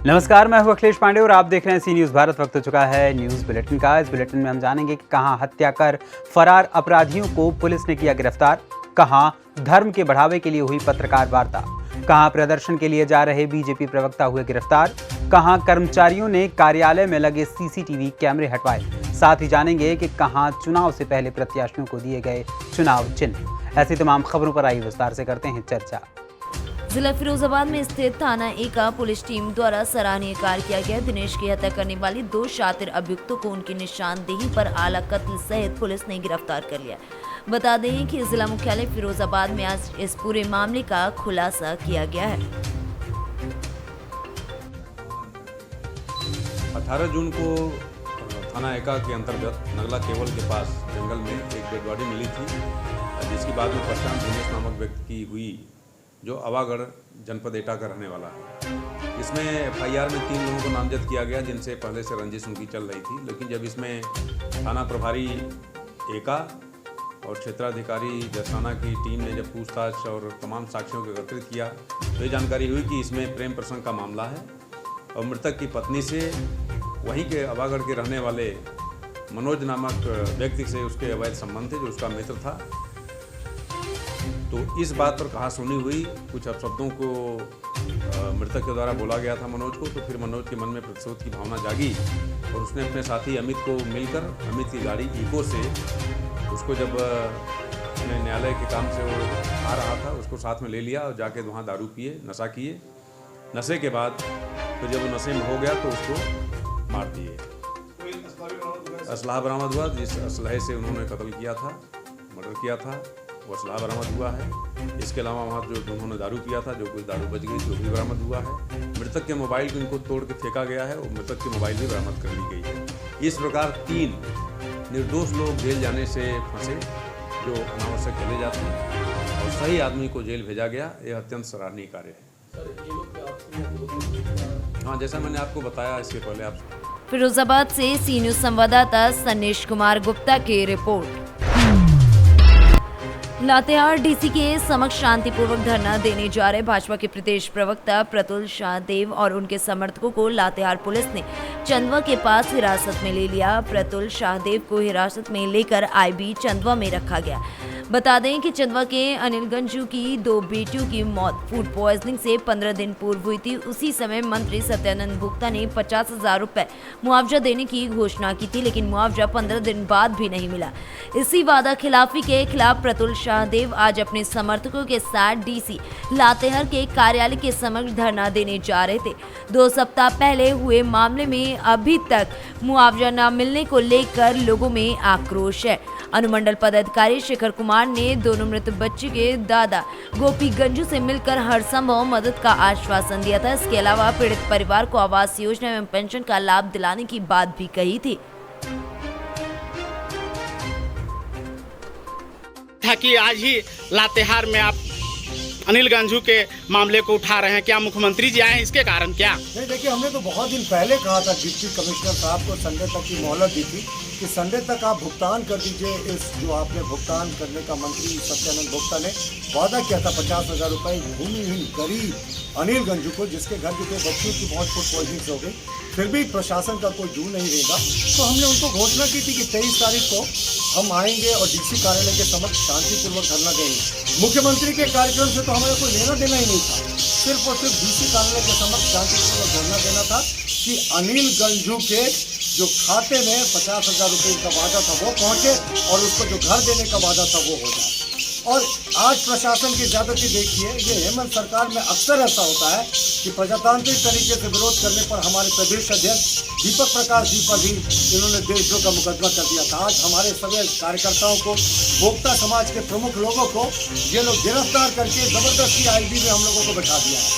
नमस्कार, मैं हूं अखिलेश पांडे और आप देख रहे हैं सी न्यूज़ भारत। वक्त हो चुका है न्यूज़ बुलेटिन का। इस बुलेटिन में हम जानेंगे कि कहां हत्या कर फरार अपराधियों को पुलिस ने किया गिरफ्तार, कहां धर्म के बढ़ावे के लिए हुई पत्रकार वार्ता, कहां प्रदर्शन के लिए जा रहे बीजेपी प्रवक्ता हुए गिरफ्तार, कहां कर्मचारियों ने कार्यालय में लगे सीसीटीवी कैमरे हटवाए। साथ ही जानेंगे कि कहां चुनाव से पहले प्रत्याशियों को दिए गए चुनाव चिन्ह। ऐसी तमाम खबरों पर आई विस्तार से करते हैं चर्चा। जिला फिरोजाबाद में स्थित थाना ए का पुलिस टीम द्वारा सराहनीय कार्य किया गया। दिनेश की हत्या करने वाली 2 शातिर अभियुक्तों को उनकी निशानदेही पर आला कत्ल सहित पुलिस ने गिरफ्तार कर लिया। बता दें कि जिला मुख्यालय फिरोजाबाद में आज इस पूरे मामले का खुलासा किया गया है। 18 जून को थाना एका के अंतर्गत नगला केवल के पास जंगल में एक डेड बॉडी मिली थी, जिसकी बाद में पहचान दिनेश नामक व्यक्ति की हुई, जो अवागढ़ जनपद एटा का रहने वाला है। इसमें एफआईआर में 3 लोगों को नामजद किया गया, जिनसे पहले से रंजिश उनकी चल रही थी। लेकिन जब इसमें थाना प्रभारी एका और क्षेत्राधिकारी जसाना की टीम ने जब पूछताछ और तमाम साक्ष्यों को एकत्रित किया तो ये जानकारी हुई कि इसमें प्रेम प्रसंग का मामला है और मृतक की पत्नी से वहीं के अवागढ़ के रहने वाले मनोज नामक व्यक्ति से उसके अवैध संबंध थे, जो उसका मित्र था। तो इस बात पर कहासुनी हुई, कुछ अपशब्दों को मृतक के द्वारा बोला गया था मनोज को। तो फिर मनोज के मन में प्रतिशोध की भावना जागी और उसने अपने साथी अमित को मिलकर अमित की गाड़ी इको से उसको, जब अपने न्यायालय के काम से वो आ रहा था, उसको साथ में ले लिया और जाके वहाँ दारू पिए, नशा किए। नशे के बाद फिर जब वो नशे में हो गया तो उसको मार दिए। असलहा बरामद हुआ, जिस असलहे से उन्होंने कत्ल किया था, मर्डर किया था, वो असलहा बरामद हुआ है। इसके अलावा वहाँ जो उन्होंने दारू पिया था, जो कुछ दारू बच गई थी, वो भी बरामद हुआ है। मृतक के मोबाइल को इनको तोड़ के फेंका गया है और मृतक के मोबाइल भी बरामद कर ली गई है। इस प्रकार 3 निर्दोष लोग जेल जाने से फंसे, जो अनावश्यक चले जाते हैं, और सही आदमी को जेल भेजा गया। यह अत्यंत सराहनीय कार्य है। हाँ, जैसा मैंने आपको बताया इसके पहले। आप फिरोजाबाद से सी न्यूज़ संवाददाता सन्नीश कुमार गुप्ता की रिपोर्ट। लातेहार डीसी के समक्ष शांतिपूर्वक धरना देने जा रहे भाजपा के प्रदेश प्रवक्ता प्रतुल शाहदेव और उनके समर्थकों को लातेहार पुलिस ने चंदवा के पास हिरासत में ले लिया। प्रतुल शाहदेव को हिरासत में लेकर आईबी चंदवा में रखा गया। बता दें कि चंदवा के अनिल गंजू की 2 बेटियों की मौत फूड पॉइजनिंग से 15 दिन पूर्व हुई थी। उसी समय मंत्री सत्यानंद भोक्ता ने 50,000 रुपए मुआवजा देने की घोषणा की थी, लेकिन मुआवजा 15 दिन बाद भी नहीं मिला। इसी वादा खिलाफी के खिलाफ प्रतुल शाहदेव आज अपने समर्थकों के साथ डीसी लातेहार के कार्यालय के समक्ष धरना देने जा रहे थे। 2 सप्ताह पहले हुए मामले में अभी तक मुआवजा न मिलने को लेकर लोगों में आक्रोश है। अनुमंडल पदाधिकारी शेखर कुमार ने दोनों मृत बच्चे के दादा गोपी गंजू से मिलकर हर संभव मदद का आश्वासन दिया था। इसके अलावा पीड़ित परिवार को आवास योजना एवं पेंशन का लाभ दिलाने की बात भी कही थी। कि आज ही लातेहार में आप अनिल गंजू के मामले को उठा रहे हैं, क्या मुख्यमंत्री जी आए हैं, इसके कारण क्या? नहीं, देखिए, हमने तो बहुत दिन पहले कहा था, डिप्टी कमिश्नर साहब को संडे तक की मोहलत दी थी कि संडे तक आप भुगतान कर दीजिए। इस जो आपने भुगतान करने का मंत्री सत्यानंद भोक्ता ने वादा किया था 50,000 रुपये भूमिहीन गरीब अनिल गंजू को, जिसके घर के 2 बच्चों की बहुत फूड पॉइजनिंग हो गई, फिर भी प्रशासन का कोई जू नहीं रहेगा। तो हमने उनको घोषणा की थी कि 23 तारीख को हम आएंगे और डीसी कार्यालय के समक्ष शांतिपूर्वक धरना देंगे। मुख्यमंत्री के कार्यक्रम से तो हमें कोई लेना देना ही नहीं था, सिर्फ और सिर्फ डीसी कार्यालय के समक्ष शांतिपूर्वक धरना देना था कि अनिल गंजू के जो खाते में 50,000 रुपये का वादा था वो पहुंचे और उसको जो घर देने का वादा था वो हो जाए। और आज प्रशासन की ज्यादती देखिए, ये हेमंत सरकार में अक्सर ऐसा होता है कि प्रजातांत्रिक तरीके से विरोध करने पर हमारे प्रदेश अध्यक्ष दीपक प्रकाश जी पर भी इन्होंने देशद्रोह का मुकदमा कर दिया था। आज हमारे सभी कार्यकर्ताओं को, भोक्ता समाज के प्रमुख लोगों को ये लोग गिरफ्तार करके जबरदस्ती आईबी में हम लोगों को बैठा दिया है।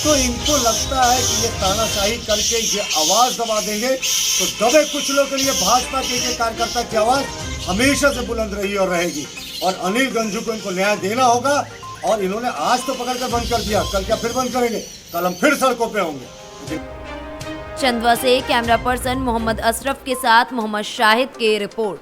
तो इनको लगता है कि ये तानाशाही करके ये आवाज़ दबा देंगे, तो दबे कुछ लोग के लिए भाजपा के कार्यकर्ता की आवाज़ हमेशा से बुलंद रही और रहेगी। और अनिल गंजू को इनको न्याय देना होगा। और इन्होंने आज तो पकड़कर बंद कर दिया, कल क्या फिर बंद करेंगे? कल हम फिर सड़कों पे होंगे। चंदवा से कैमरा पर्सन मोहम्मद अशरफ के साथ मोहम्मद शाहिद की रिपोर्ट।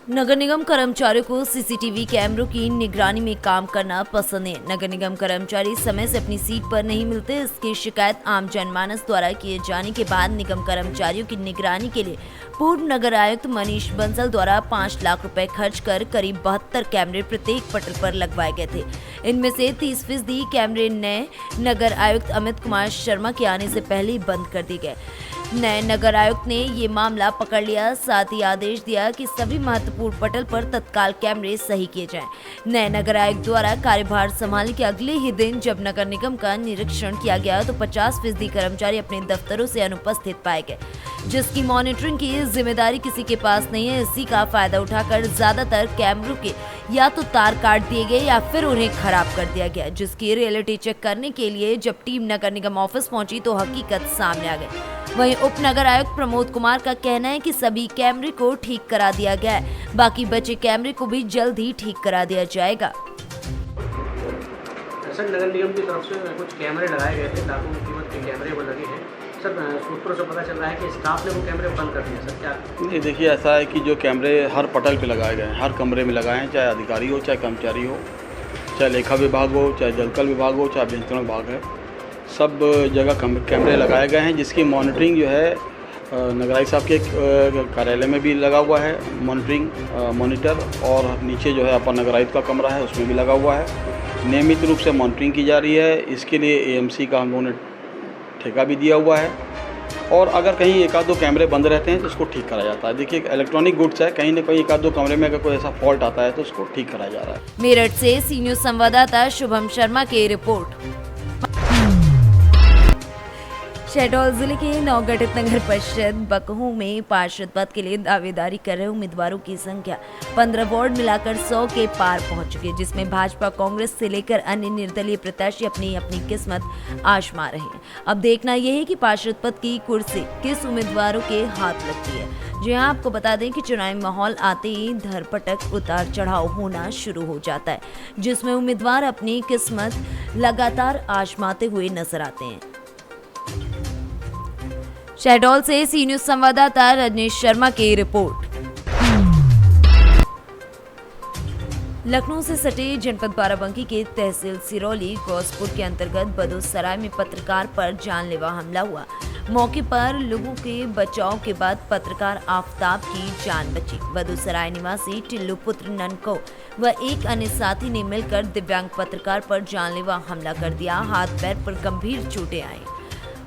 नगर निगम कर्मचारियों को सीसीटीवी कैमरों की निगरानी में काम करना पसंद है। नगर निगम कर्मचारी समय से अपनी सीट पर नहीं मिलते, इसकी शिकायत आम जनमानस द्वारा किए जाने के बाद निगम कर्मचारियों की निगरानी के लिए पूर्व नगर आयुक्त मनीष बंसल द्वारा 5 लाख रुपए खर्च कर करीब 72 कैमरे प्रत्येक पटल पर लगवाए गए थे। इनमें से 30% कैमरे नए नगर आयुक्त अमित कुमार शर्मा के आने से पहले ही बंद कर दिए गए। नए नगर आयुक्त ने ये मामला पकड़ लिया, साथ ही आदेश दिया कि सभी महत्वपूर्ण पटल पर तत्काल कैमरे सही किए जाएं। नए नगर आयुक्त द्वारा कार्यभार संभालने के अगले ही दिन जब नगर निगम का निरीक्षण किया गया तो 50% कर्मचारी अपने दफ्तरों से अनुपस्थित पाए गए, जिसकी मॉनिटरिंग की जिम्मेदारी किसी के पास नहीं है। इसी का फायदा उठाकर ज्यादातर कैमरों के या तो तार काट दिए गए या फिर उन्हें खराब कर दिया गया, जिसकी रियलिटी चेक करने के लिए जब टीम नगर निगम ऑफिस पहुंची तो हकीकत सामने आ गई। वहीं उप नगर आयुक्त प्रमोद कुमार का कहना है कि सभी कैमरे को ठीक करा दिया गया है, बाकी बचे कैमरे को भी जल्द ही ठीक करा दिया जाएगा। सर, नगर निगम की तरफ से कुछ कैमरे लगाए गए थे, लाखों की कीमत के कैमरे वो लगे हैं। सर, सूत्रों से पता चल रहा है कि स्टाफ ने वो कैमरे बंद कर दिए। सर, क्या? नहीं, देखिए ऐसा है कि जो कैमरे हर पटल पे लगाए गए हैं, हर कमरे में लगाए हैं, चाहे अधिकारी हो, चाहे कर्मचारी हो, चाहे लेखा विभाग हो, चाहे जलकल विभाग हो, चाहे अभियंत्रण विभाग है, सब जगह कैमरे लगाए गए हैं, जिसकी मॉनिटरिंग जो है नगर आयुक्त साहब के कार्यालय में भी लगा हुआ है मॉनिटर, और नीचे जो है अपर नगर आयुक्त का कमरा है उसमें भी लगा हुआ है। नियमित रूप से मॉनिटरिंग की जा रही है। इसके लिए एएमसी का हम लोगों ने ठेका भी दिया हुआ है, और अगर कहीं एक आध दो कैमरे बंद रहते हैं तो उसको ठीक करा जाता है। देखिए, इलेक्ट्रॉनिक गुड्स है, कहीं ना कहीं एक आध दो कमरे में अगर कोई ऐसा फॉल्ट आता है तो उसको ठीक कराया जा रहा है। मेरठ से सी न्यूज संवाददाता शुभम शर्मा की रिपोर्ट। शहडोल जिले के नवगठित नगर परिषद बकहू में पार्षद पद के लिए दावेदारी कर रहे उम्मीदवारों की संख्या 15 वार्ड मिलाकर 100 के पार पहुंच चुकी है, जिसमें भाजपा, कांग्रेस से लेकर अन्य निर्दलीय प्रत्याशी अपनी अपनी किस्मत आजमा रहे हैं। अब देखना यह है कि पार्षद पद की कुर्सी किस उम्मीदवारों के हाथ लगती है। जी हाँ, आपको बता दें कि चुनावी माहौल आते ही धरपटक उतार चढ़ाव होना शुरू हो जाता है, जिसमें उम्मीदवार अपनी किस्मत लगातार आजमाते हुए नजर आते हैं। शहडोल से सी न्यूज संवाददाता रजनीश शर्मा की रिपोर्ट। लखनऊ से सटे जनपद बाराबंकी के तहसील सिरौली गौसपुर के अंतर्गत बदोसराय में पत्रकार पर जानलेवा हमला हुआ। मौके पर लोगों के बचाव के बाद पत्रकार आफताब की जान बची। बदोसराय निवासी टिल्लू पुत्र ननको व एक अन्य साथी ने मिलकर दिव्यांग पत्रकार पर जानलेवा हमला कर दिया। हाथ पैर पर गंभीर चोटें आई।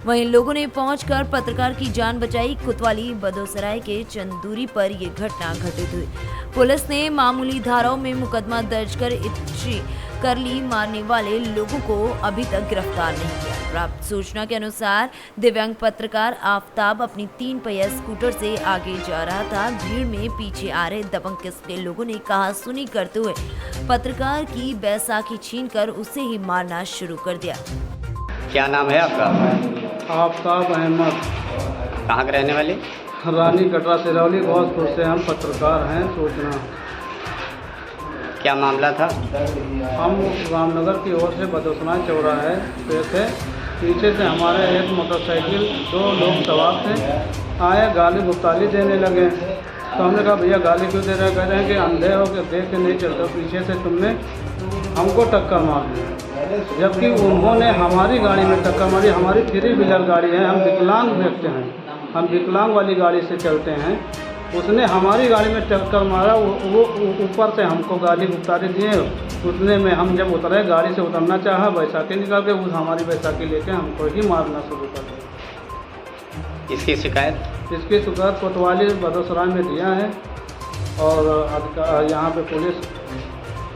वहीं लोगों ने पहुंचकर पत्रकार की जान बचाई। कोतवाली बदोसराय के चंदूरी पर यह घटना घटित हुई। पुलिस ने मामूली धाराओं में मुकदमा दर्ज कर इच्छी कर ली। मारने वाले लोगों को अभी तक गिरफ्तार नहीं किया। प्राप्त सूचना के अनुसार दिव्यांग पत्रकार आफताब अपनी 3 पहिया स्कूटर से आगे जा रहा था। भीड़ में पीछे आ रहे दबंग किस्म के लोगों ने कहासुनी करते हुए पत्रकार की बैसाखी छीनकर उसे ही मारना शुरू कर दिया। क्या नाम है आपका? आफताब अहमद। कहाँ के रहने वाले? रानी कटरा सिरौली गौसपुर से हम पत्रकार हैं। सूचना क्या मामला था? हम रामनगर की ओर से बदोसराय चौराहे पे थे। पीछे से हमारे एक मोटरसाइकिल 2 लोग सवार थे, आए गाली गुफ्ताली देने लगे। तो हमने कहा भैया गाली क्यों दे रहे? कह रहे हैं कि अंधे हो के देख के नहीं चलते, पीछे से तुमने हमको टक्कर मार दी। जबकि उन्होंने हमारी गाड़ी में टक्कर मारी। हमारी 3 व्हीलर गाड़ी है, हम विकलांग व्यक्ति हैं, हम विकलांग वाली गाड़ी से चलते हैं। उसने हमारी गाड़ी में टक्कर मारा। वो ऊपर से हमको गाली गुफ्तारी दिए। उतने में हम जब उतरे, गाड़ी से उतरना चाहा, बैसाखी निकाल के उस हमारी बैसाखी लेके हमको ही मारना शुरू कर दिया। इसकी शिकायत? इसकी शिकायत कोतवाली बदोसराय में दिया है, और यहाँ पे पुलिस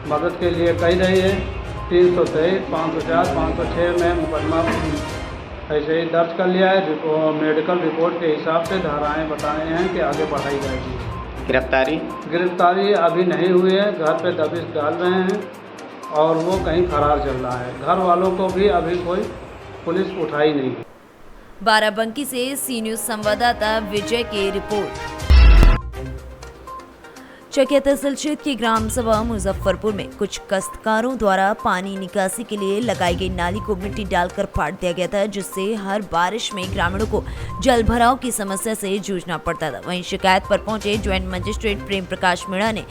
मदद के लिए कही रही है। 323, 504, 506 में मुकदमा ऐसे ही दर्ज कर लिया है। मेडिकल रिपोर्ट के हिसाब से धाराएं बताए हैं कि आगे बढ़ाई जाएगी। गिरफ्तारी अभी नहीं हुई है। घर पे दबिश डाल रहे हैं और वो कहीं फरार चल रहा है। घर वालों को भी अभी कोई पुलिस उठाई नहीं। बाराबंकी से सी न्यूज संवाददाता विजय की रिपोर्ट। चकिया तहसील क्षेत्र की ग्राम सभा मुजफ्फरपुर में कुछ काश्तकारों द्वारा पानी निकासी के लिए लगाई गई नाली को मिट्टी डालकर फाड़ दिया गया था, जिससे हर बारिश में ग्रामीणों को जल भराव की समस्या से जूझना पड़ता था। वहीं शिकायत पर पहुंचे ज्वाइंट मजिस्ट्रेट प्रेम प्रकाश मीणा ने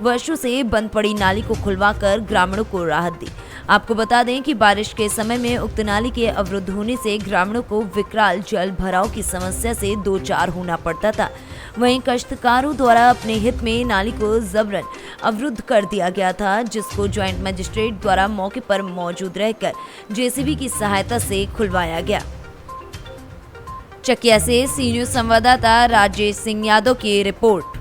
वर्षों से बंद पड़ी नाली को खुलवाकर ग्रामीणों को राहत दी। आपको बता दें कि बारिश के समय में उक्त नाली के अवरुद्ध होने से ग्रामीणों को विकराल जल भराव की समस्या से दो चार होना पड़ता था। वहीं काश्तकारों द्वारा अपने हित में नाली को जबरन अवरुद्ध कर दिया गया था, जिसको ज्वाइंट मजिस्ट्रेट द्वारा मौके पर मौजूद रहकर जेसीबी की सहायता से खुलवाया गया। चकिया से सी न्यूज़ संवाददाता राजेश सिंह यादव की रिपोर्ट।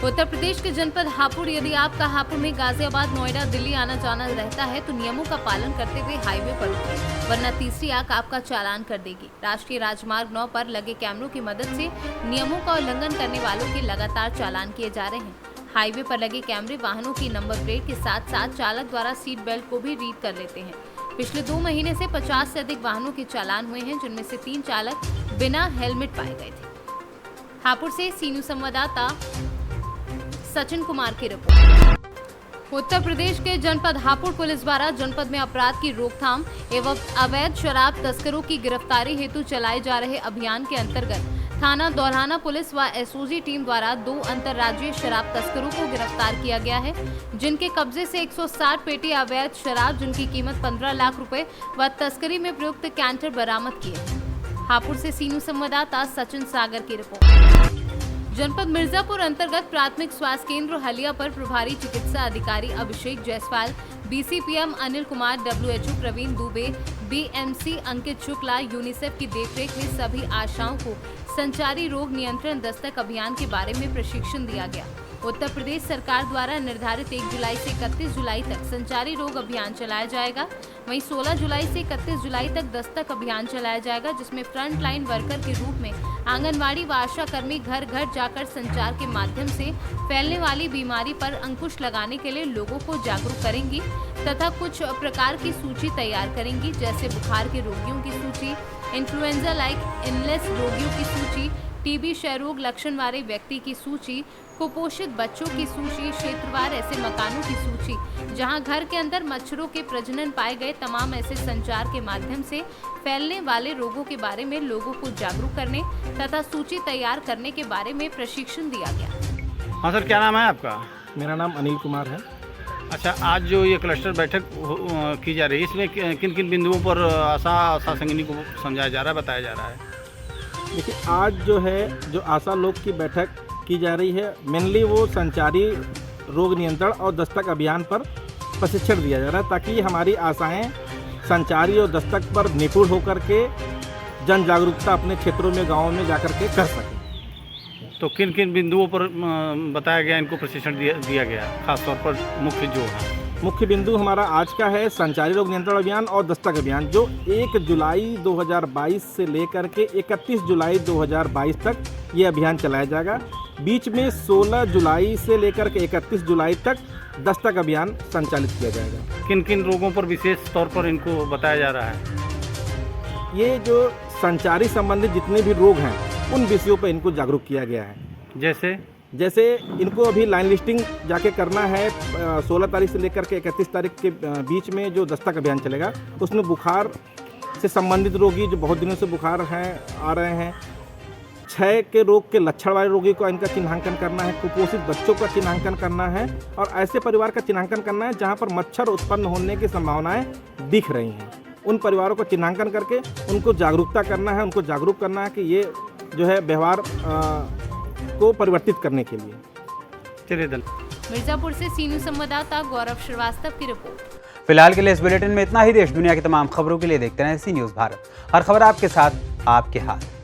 उत्तर प्रदेश के जनपद हापुड़, यदि आपका हापुड़ में गाजियाबाद, नोएडा, दिल्ली आना जाना रहता है तो नियमों का पालन करते हुए हाईवे पर उतरें, वरना तीसरी आंख आपका चालान कर देगी। राष्ट्रीय राजमार्ग 9 पर लगे कैमरों की मदद से नियमों का उल्लंघन करने वालों के लगातार चालान किए जा रहे हैं। हाईवे पर लगे कैमरे वाहनों की नंबर प्लेट के साथ साथ चालक द्वारा सीट बेल्ट को भी रीड कर लेते हैं। पिछले 2 महीने से 50 से अधिक वाहनों के चालान हुए हैं, जिनमें से 3 चालक बिना हेलमेट पाए गए थे। हापुड़ से सी न्यूज़ संवाददाता सचिन कुमार की रिपोर्ट। उत्तर प्रदेश के जनपद हापुड़ पुलिस द्वारा जनपद में अपराध की रोकथाम एवं अवैध शराब तस्करों की गिरफ्तारी हेतु चलाए जा रहे अभियान के अंतर्गत थाना दोरहाना पुलिस व एसओजी टीम द्वारा 2 अंतर्राज्यीय शराब तस्करों को गिरफ्तार किया गया है, जिनके कब्जे से 160 पेटी अवैध शराब, जिनकी कीमत 15 लाख रुपए व तस्करी में प्रयुक्त कैंटर बरामद किए हैं। हापुड़ से सी न्यूज़ संवाददाता सचिन सागर की रिपोर्ट। जनपद मिर्जापुर अंतर्गत प्राथमिक स्वास्थ्य केंद्र हलिया पर प्रभारी चिकित्सा अधिकारी Abhishek Jaiswal, BCPM Anil Kumar, WHO Praveen Dubey, BMC Ankit Shukla, UNICEF की देखरेख में सभी आशाओं को संचारी रोग नियंत्रण दस्तक अभियान के बारे में प्रशिक्षण दिया गया। उत्तर प्रदेश सरकार द्वारा निर्धारित 1 जुलाई से 31 जुलाई तक संचारी रोग अभियान चलाया जाएगा। वहीं 16 जुलाई से 31 जुलाई तक दस्तक अभियान चलाया जाएगा, जिसमें फ्रंट लाइन वर्कर के रूप में आंगनवाड़ी व आशा कर्मी घर घर जाकर संचार के माध्यम से फैलने वाली बीमारी पर अंकुश लगाने के लिए लोगों को जागरूक करेंगी तथा कुछ प्रकार की सूची तैयार करेंगी, जैसे बुखार के रोगियों की सूची, इन्फ्लुएंजा लाइक इलनेस रोगियों की सूची, टीबी क्षय रोग लक्षण वाले व्यक्ति की सूची, कुपोषित बच्चों की सूची, क्षेत्रवार ऐसे मकानों की सूची जहां घर के अंदर मच्छरों के प्रजनन पाए गए, तमाम ऐसे संचार के माध्यम से फैलने वाले रोगों के बारे में लोगों को जागरूक करने तथा सूची तैयार करने के बारे में प्रशिक्षण दिया गया। हाँ सर, क्या नाम है आपका? मेरा नाम अनिल कुमार है। अच्छा, आज जो ये क्लस्टर बैठक की जा रही है, इसमें किन किन बिंदुओं पर आशा संगिनी को समझाया जा रहा है, बताया जा रहा है? देखिए, आज जो आशा लोग की बैठक की जा रही है, मेनली वो संचारी रोग नियंत्रण और दस्तक अभियान पर प्रशिक्षण दिया जा रहा है, ताकि हमारी आशाएं संचारी और दस्तक पर निपुण होकर के जन जागरूकता अपने क्षेत्रों में, गाँवों में जाकर के कर सकें। तो किन किन बिंदुओं पर बताया गया, इनको प्रशिक्षण दिया गया, खासतौर पर मुख्य बिंदु हमारा आज का है संचारी रोग नियंत्रण अभियान और दस्तक अभियान, जो 1 जुलाई 2022 से लेकर के 31 जुलाई 2022 तक ये अभियान चलाया जाएगा। बीच में 16 जुलाई से लेकर के 31 जुलाई तक दस्तक अभियान संचालित किया जाएगा। किन किन रोगों पर विशेष तौर पर इनको बताया जा रहा है? ये जो संचारी संबंधित जितने भी रोग हैं, उन विषयों पर इनको जागरूक किया गया है। जैसे इनको अभी लाइन लिस्टिंग जाके करना है। 16 तारीख से लेकर के 31 तारीख के बीच में जो दस्तक अभियान चलेगा, उसमें बुखार से संबंधित रोगी जो बहुत दिनों से बुखार हैं आ रहे हैं, क्षय के रोग के लक्षण वाले रोगी को इनका चिन्हांकन करना है, कुपोषित बच्चों का चिन्हांकन करना है और ऐसे परिवार का चिन्हांकन करना है जहाँ पर मच्छर उत्पन्न होने की संभावनाएँ दिख रही हैं। उन परिवारों को चिन्हांकन करके उनको जागरूकता करना है, उनको जागरूक करना है कि ये जो है व्यवहार को परिवर्तित करने के लिए। चलिए, मिर्जापुर से सी न्यूज़ संवाददाता गौरव श्रीवास्तव की रिपोर्ट। फिलहाल के लिए इस बुलेटिन में इतना ही। देश दुनिया की तमाम खबरों के लिए देखते रहें सी न्यूज़ भारत। हर खबर आपके साथ, आपके हाथ।